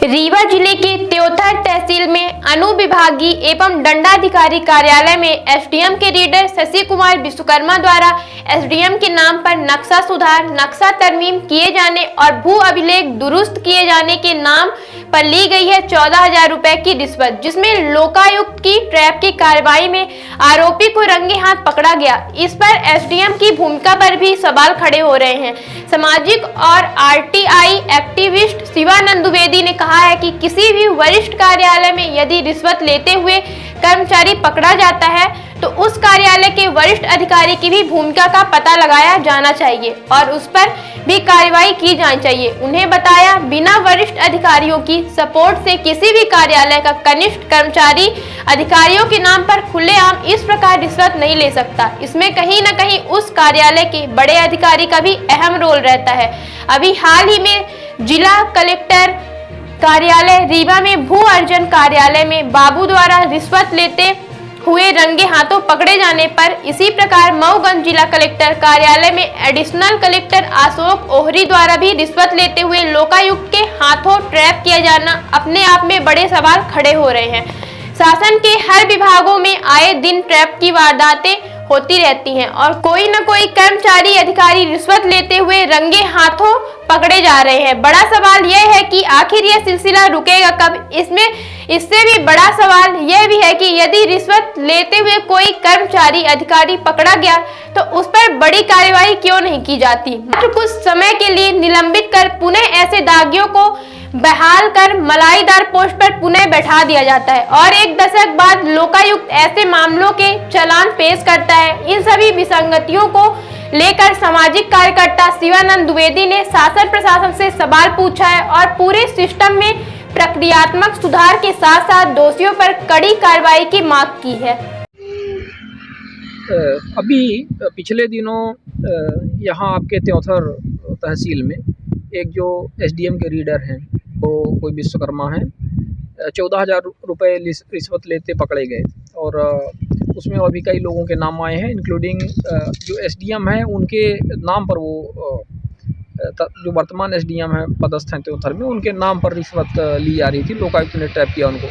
रीवा जिले के त्योथर तहसील में अनुविभागीय एवं दंडाधिकारी कार्यालय में एसडीएम के रीडर शशि कुमार विश्वकर्मा द्वारा एसडीएम के नाम पर नक्शा सुधार, नक्शा तरमीम किए जाने और भू अभिलेख दुरुस्त किए जाने के नाम पर ली गई है 14,000 रुपए की रिश्वत, जिसमें लोकायुक्त की ट्रैप की कार्रवाई में आरोपी को रंगे हाथ पकड़ा गया। इस पर एसडीएम की भूमिका पर भी सवाल खड़े हो रहे हैं। सामाजिक और आरटीआई एक्टिविस्ट शिवानंद द्विवेदी ने कहा है कि किसी भी वरिष्ठ कार्यालय में यदि रिश्वत लेते हुए कर्मचारी पकड़ा जाता है तो उस कार्यालय के वरिष्ठ अधिकारी की भी भूमिका का पता लगाया जाना चाहिए और उस पर भी कार्रवाई की जानी चाहिए। उन्हें बताया, बिना वरिष्ठ अधिकारियों की सपोर्ट से किसी भी कार्यालय का कनिष्ठ कर्मचारी अधिकारियों के नाम पर खुलेआम इस प्रकार रिश्वत नहीं ले सकता। इसमें कहीं न कहीं उस कार्यालय के बड़े अधिकारी का भी अहम रोल रहता है। अभी हाल ही में जिला कलेक्टर कार्यालय रीवा में भू अर्जन कार्यालय में बाबू द्वारा रिश्वत लेते हुए रंगे हाथों पकड़े जाने पर इसी प्रकार मऊगंज जिला कलेक्टर कार्यालय में एडिशनल कलेक्टर अशोक ओहरी द्वारा भी रिश्वत लेते हुए लोकायुक्त के हाथों ट्रैप किया जाना अपने आप में बड़े सवाल खड़े हो रहे हैं। शासन के हर विभागों में आए दिन ट्रैप की वारदातें होती रहती हैं और कोई न कोई कर्मचारी अधिकारी रिश्वत लेते हुए रंगे हाथों पकड़े जा रहे हैं। बड़ा सवाल यह है कि आखिर यह सिलसिला रुकेगा कब। इससे भी बड़ा सवाल यह भी है कि यदि रिश्वत लेते हुए कोई कर्मचारी अधिकारी पकड़ा गया तो उस पर बड़ी कार्रवाई क्यों नहीं की जाती। मात्र कुछ समय के लिए निलंबित कर पुनः ऐसे दागियों को बहाल कर मलाईदार पोस्ट पर पुनः बैठा दिया जाता है और एक दशक बाद लोकायुक्त ऐसे मामलों के चालान पेश करता है। इन सभी विसंगतियों को लेकर सामाजिक कार्यकर्ता शिवानंद द्विवेदी ने शासन प्रशासन से सवाल पूछा है और पूरे सिस्टम में प्रक्रियात्मक सुधार के साथ साथ दोषियों पर कड़ी कार्रवाई की मांग की है। अभी पिछले दिनों यहाँ आपके त्योथर तहसील में एक जो एसडीएम के रीडर हैं वो कोई विश्वकर्मा हैं, 14,000 रुपये रिश्वत लेते पकड़े गए और उसमें अभी कई लोगों के नाम आए हैं, इंक्लूडिंग जो एसडीएम हैं उनके नाम पर वो जो वर्तमान एसडीएम हैं पदस्थ हैं त्योथर में, उनके नाम पर रिश्वत ली जा रही थी। लोकायुक्त ने ट्रैप किया उनको।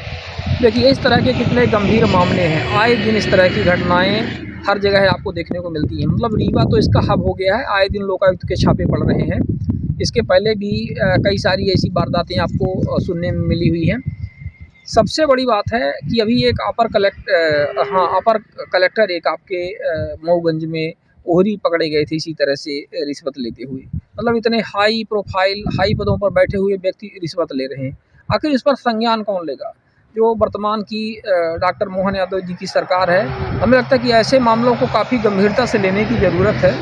देखिए इस तरह के कितने गंभीर मामले हैं, आए दिन इस तरह की घटनाएं हर जगह आपको देखने को मिलती हैं। मतलब रीवा तो इसका हब हो गया है, आए दिन लोकायुक्त के छापे पड़ रहे हैं। इसके पहले भी कई सारी ऐसी वारदातें आपको सुनने में मिली हुई हैं। सबसे बड़ी बात है कि अभी एक अपर कलेक्टर एक आपके मऊगंज में ओहरी पकड़े गए थे इसी तरह से रिश्वत लेते हुए। मतलब इतने हाई प्रोफाइल हाई पदों पर बैठे हुए व्यक्ति रिश्वत ले रहे हैं। आखिर इस पर संज्ञान कौन लेगा? जो वर्तमान की डॉक्टर मोहन यादव जी की सरकार है, हमें लगता है कि ऐसे मामलों को काफ़ी गंभीरता से लेने की ज़रूरत है।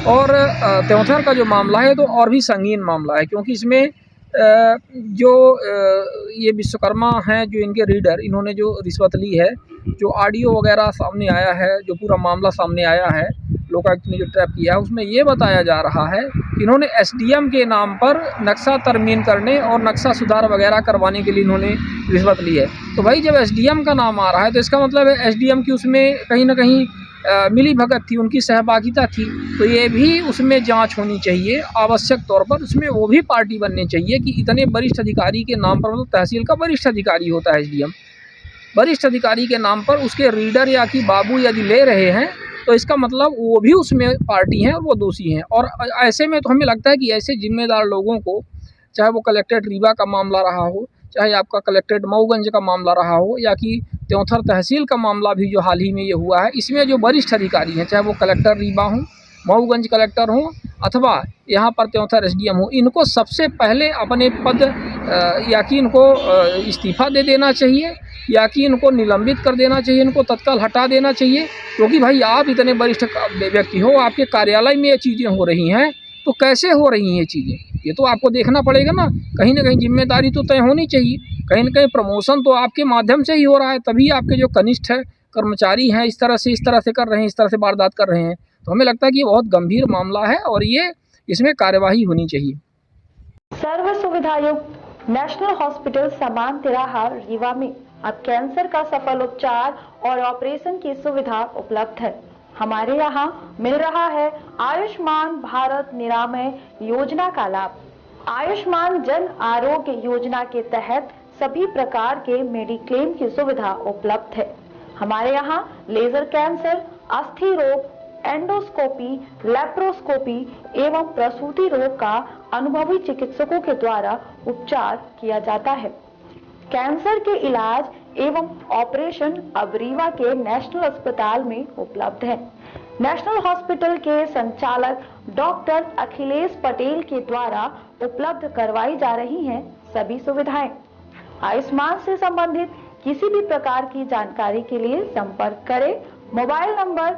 और त्योथर का जो मामला है तो और भी संगीन मामला है, क्योंकि इसमें जो ये विश्वकर्मा हैं जो इनके रीडर, इन्होंने जो रिश्वत ली है, जो ऑडियो वगैरह सामने आया है, जो पूरा मामला सामने आया है, लोकायुक्त ने जो ट्रैप किया है उसमें ये बताया जा रहा है कि इन्होंने एसडीएम के नाम पर नक्शा तरमीम करने और नक्शा सुधार वगैरह करवाने के लिए इन्होंने रिश्वत ली है। तो भाई जब एसडीएम का नाम आ रहा है तो इसका मतलब है एसडीएम की उसमें कहीं ना कहीं मिली भगत थी, उनकी सहभागिता थी। तो ये भी उसमें जांच होनी चाहिए आवश्यक तौर पर। उसमें वो भी पार्टी बननी चाहिए कि इतने वरिष्ठ अधिकारी के नाम पर, मतलब तहसील का वरिष्ठ अधिकारी होता है एसडीएम, वरिष्ठ अधिकारी के नाम पर उसके रीडर या कि बाबू यदि ले रहे हैं तो इसका मतलब वो भी उसमें पार्टी हैं और वो दोषी हैं। और ऐसे में तो हमें लगता है कि ऐसे जिम्मेदार लोगों को, चाहे वो कलेक्ट्रेट रीवा का मामला रहा हो, चाहे आपका कलेक्ट्रेट मऊगंज का मामला रहा हो, या कि त्योथर तहसील का मामला भी जो हाल ही में ये हुआ है, इसमें जो वरिष्ठ अधिकारी हैं, चाहे वो कलेक्टर रीवा हों, मऊगंज कलेक्टर हों अथवा यहाँ पर त्योथर एसडीएम हो, इनको सबसे पहले अपने पद या कि इनको इस्तीफ़ा दे देना चाहिए या कि इनको निलंबित कर देना चाहिए, इनको तत्काल हटा देना चाहिए। क्योंकि भाई आप इतने वरिष्ठ व्यक्ति हो, आपके कार्यालय में ये चीज़ें हो रही हैं, तो कैसे हो रही हैं ये चीज़ें, ये तो आपको देखना पड़ेगा ना। कहीं ना कहीं जिम्मेदारी तो तय होनी चाहिए, कहीं ना कहीं प्रमोशन तो आपके माध्यम से ही हो रहा है, तभी आपके जो कनिष्ठ है कर्मचारी हैं इस तरह से कर रहे हैं, इस तरह से वारदात कर रहे हैं। तो हमें लगता है कि ये बहुत गंभीर मामला है और ये इसमें कार्यवाही होनी चाहिए। सर्व सुविधायुक्त नेशनल हॉस्पिटल समान तिराहा रीवा में अब कैंसर का सफल उपचार और ऑपरेशन की सुविधा उपलब्ध है। हमारे यहाँ मिल रहा है आयुष्मान भारत निरामय योजना का लाभ। आयुष्मान जन आरोग्य योजना के तहत सभी प्रकार के मेडिक्लेम की सुविधा उपलब्ध है। हमारे यहाँ लेजर कैंसर, अस्थि रोग, एंडोस्कोपी, लेप्रोस्कोपी एवं प्रसूति रोग का अनुभवी चिकित्सकों के द्वारा उपचार किया जाता है। कैंसर के इलाज एवं ऑपरेशन अब रीवा के नेशनल अस्पताल में उपलब्ध है। नेशनल हॉस्पिटल के संचालक डॉक्टर अखिलेश पटेल के द्वारा उपलब्ध करवाई जा रही हैं सभी सुविधाएं। आयुष्मान से संबंधित किसी भी प्रकार की जानकारी के लिए संपर्क करें मोबाइल नंबर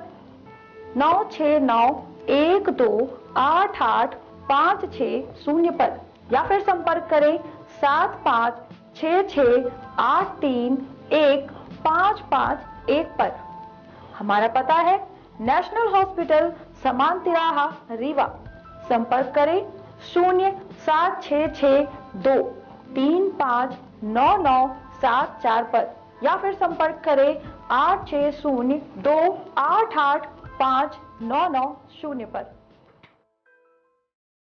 9691288560 पर या फिर संपर्क करें 7566831551 पर। हमारा पता है नेशनल हॉस्पिटल समान तिराहा रीवा। संपर्क करें 07662359974 पर या फिर संपर्क करें 8602885990 पर।